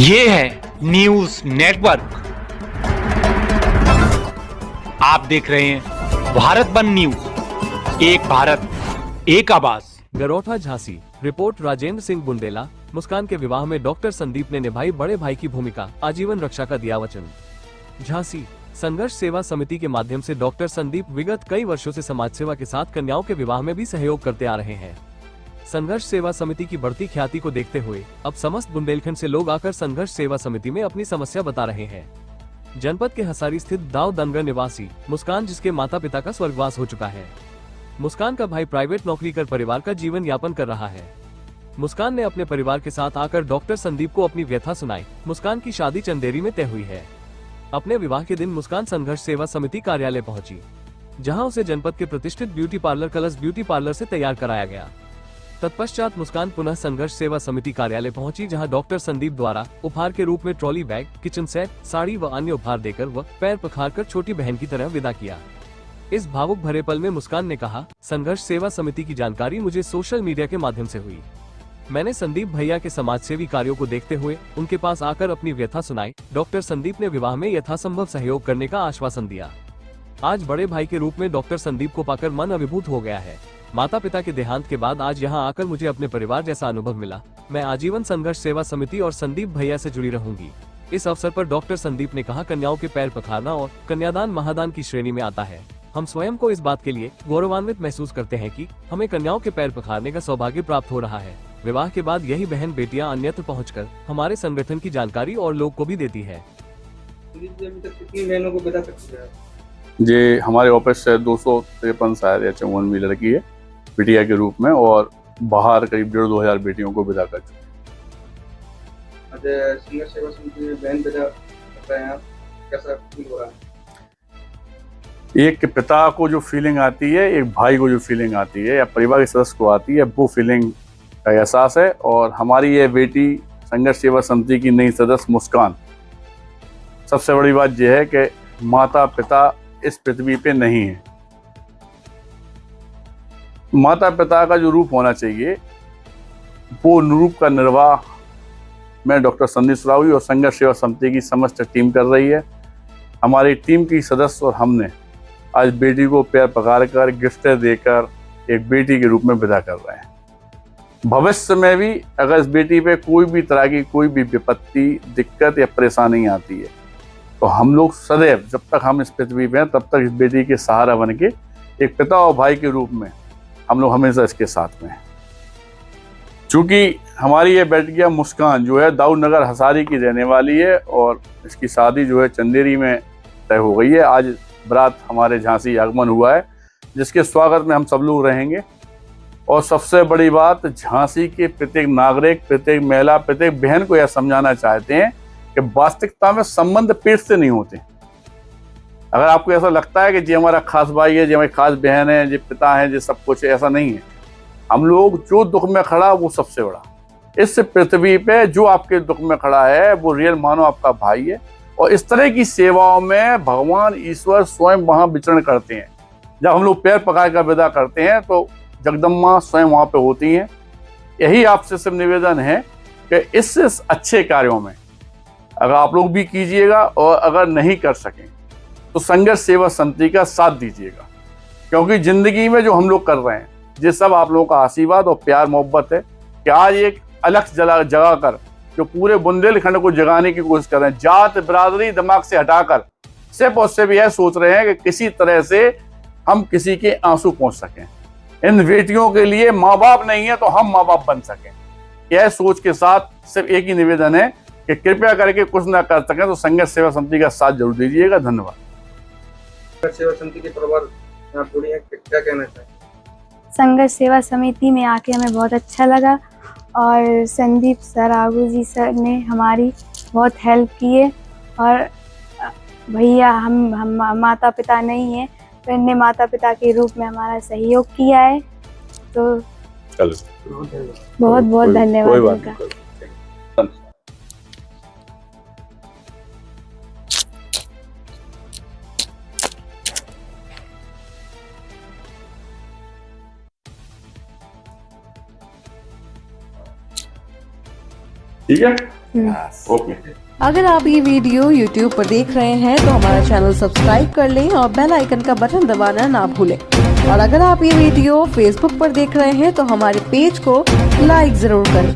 ये है news network. आप देख रहे हैं भारत वन न्यूज, एक भारत एक आवाज। गरोठा झांसी। रिपोर्ट राजेंद्र सिंह बुंदेला। मुस्कान के विवाह में डॉक्टर संदीप ने निभाई बड़े भाई की भूमिका, आजीवन रक्षा का दिया वचन। झांसी। संघर्ष सेवा समिति के माध्यम से डॉक्टर संदीप विगत कई वर्षों से समाज सेवा के साथ कन्याओं के विवाह में भी सहयोग करते आ रहे हैं। संघर्ष सेवा समिति की बढ़ती ख्याति को देखते हुए अब समस्त बुंदेलखंड से लोग आकर संघर्ष सेवा समिति में अपनी समस्या बता रहे हैं। जनपद के हसारी स्थित दाव दनगर निवासी मुस्कान, जिसके माता पिता का स्वर्गवास हो चुका है। मुस्कान का भाई प्राइवेट नौकरी कर परिवार का जीवन यापन कर रहा है। मुस्कान ने अपने परिवार के साथ आकर डॉक्टर संदीप को अपनी व्यथा सुनाई। मुस्कान की शादी चंदेरी में तय हुई है। अपने विवाह के दिन मुस्कान संघर्ष सेवा समिति कार्यालय पहुंची, जहां उसे जनपद के प्रतिष्ठित ब्यूटी पार्लर कलश ब्यूटी पार्लर से तैयार कराया गया। तत्पश्चात मुस्कान पुनः संघर्ष सेवा समिति कार्यालय पहुंची, जहां डॉक्टर संदीप द्वारा उपहार के रूप में trolley bag, kitchen set, sari व अन्य उपहार देकर व पैर पखार कर छोटी बहन की तरह विदा किया। इस भावुक भरे पल में मुस्कान ने कहा, संघर्ष सेवा समिति की जानकारी मुझे सोशल मीडिया के माध्यम से हुई। मैंने संदीप भैया के समाज सेवी कार्यों को देखते हुए उनके पास आकर अपनी व्यथा सुनाई। डॉक्टर संदीप ने विवाह में यथासंभव सहयोग करने का आश्वासन दिया। आज बड़े भाई के रूप में डॉक्टर संदीप को पाकर मन अभिभूत हो गया है। माता पिता के देहांत के बाद आज यहाँ आकर मुझे अपने परिवार जैसा अनुभव मिला। मैं आजीवन संघर्ष सेवा समिति और संदीप भैया से जुड़ी रहूंगी। इस अवसर पर डॉक्टर संदीप ने कहा, कन्याओं के पैर पखारना और कन्यादान महादान की श्रेणी में आता है। हम स्वयं को इस बात के लिए गौरवान्वित महसूस करते हैं कि हमें कन्याओं के पैर पखारने का सौभाग्य प्राप्त हो रहा है। विवाह के बाद यही बहन बेटियां अन्यत्र पहुंचकर हमारे संगठन की जानकारी और लोग को भी देती है। कितनी बहनों को बता सकते हैं? जी, हमारे ऑफिस से 253 शायद या 54 लड़की है बिटिया के रूप में, और बाहर करीब 1,500-2 हजार बेटियों को विदा कर चुके हैं। संघर्ष सेवा समिति में बहन विदा करते हैं आप, कैसा फील हो रहा है? एक पिता को जो फीलिंग आती है, एक भाई को जो फीलिंग आती है, या परिवार के सदस्य को आती है, वो फीलिंग का एहसास है। और हमारी ये बेटी संघर्ष सेवा समिति की नई सदस्य मुस्कान, सबसे बड़ी बात यह है कि माता पिता इस पृथ्वी पे नहीं है। माता पिता का जो रूप होना चाहिए वो रूप का निर्वाह मैं डॉक्टर संदीप सरावी और संघर्ष सेवा समिति की समस्त टीम कर रही है। हमारी टीम की सदस्य और हमने आज बेटी को पैर पखार कर, गिफ्ट देकर एक बेटी के रूप में विदा कर रहे हैं। भविष्य में भी अगर इस बेटी पे कोई भी तरह की कोई भी विपत्ति, दिक्कत या परेशानी आती है, तो हम लोग सदैव, जब तक हम इस पृथ्वी पे हैं, तब तक इस बेटी के सहारा बन के एक पिता और भाई के रूप में हम लोग हमेशा इसके साथ में हैं। चूँकि हमारी ये बेटिया मुस्कान जो है दाऊदनगर हसारी की रहने वाली है, और इसकी शादी जो है चंदेरी में तय हो गई है। आज बारात हमारे झांसी आगमन हुआ है, जिसके स्वागत में हम सब लोग रहेंगे। और सबसे बड़ी बात, झांसी के प्रत्येक नागरिक, प्रत्येक महिला, प्रत्येक बहन को यह समझाना चाहते हैं कि वास्तविकता में संबंध पेट से नहीं होते। अगर आपको ऐसा लगता है कि जी हमारा खास भाई है, जी हमारी खास बहन है, जी पिता है, जी सब कुछ है, ऐसा नहीं है। हम लोग जो दुख में खड़ा वो सबसे बड़ा, इस पृथ्वी पे जो आपके दुख में खड़ा है वो रियल मानो आपका भाई है। और इस तरह की सेवाओं में भगवान ईश्वर स्वयं वहाँ विचरण करते हैं। जब हम लोग पैर पखार कर विदा करते हैं तो जगदम्बा स्वयं वहाँ पे होती हैं। यही आपसे सब निवेदन है कि इससे अच्छे कार्यों में अगर आप लोग भी कीजिएगा, और अगर नहीं कर सकें तो संघर्ष सेवा समिति का साथ दीजिएगा। क्योंकि जिंदगी में जो हम लोग कर रहे हैं ये सब आप लोगों का आशीर्वाद और प्यार मोहब्बत है कि आज एक अलग जगा कर जो पूरे बुंदेलखंड को जगाने की कोशिश कर रहे हैं। जात बिरादरी दिमाग से हटाकर सिर्फ और सिर्फ यह सोच रहे हैं कि किसी तरह से हम किसी के आंसू पहुंच सकें। इन बेटियों के लिए माँ बाप नहीं है तो हम माँ बाप बन सकें। यह सोच के साथ सिर्फ एक ही निवेदन है कि कृपया करके कुछ ना कर सकें तो संघर्ष सेवा समिति का साथ जरूर दीजिएगा। धन्यवाद। संघर्ष सेवा समिति के परिवार आप जुड़ी हैं, क्या कहना चाहिए? संघर्ष सेवा समिति में आके हमें बहुत अच्छा लगा, और संदीप सरागू जी सर ने हमारी बहुत हेल्प की है। और भैया हम माता पिता नहीं है, तो इनने माता पिता के रूप में हमारा सहयोग किया है। तो बहुत बहुत धन्यवाद उनका। ठीक है। ओके। अगर आप ये वीडियो YouTube पर देख रहे हैं तो हमारा चैनल सब्सक्राइब कर लें और बेल आइकन का बटन दबाना ना भूलें। और अगर आप ये वीडियो Facebook पर देख रहे हैं तो हमारे पेज को लाइक जरूर करें।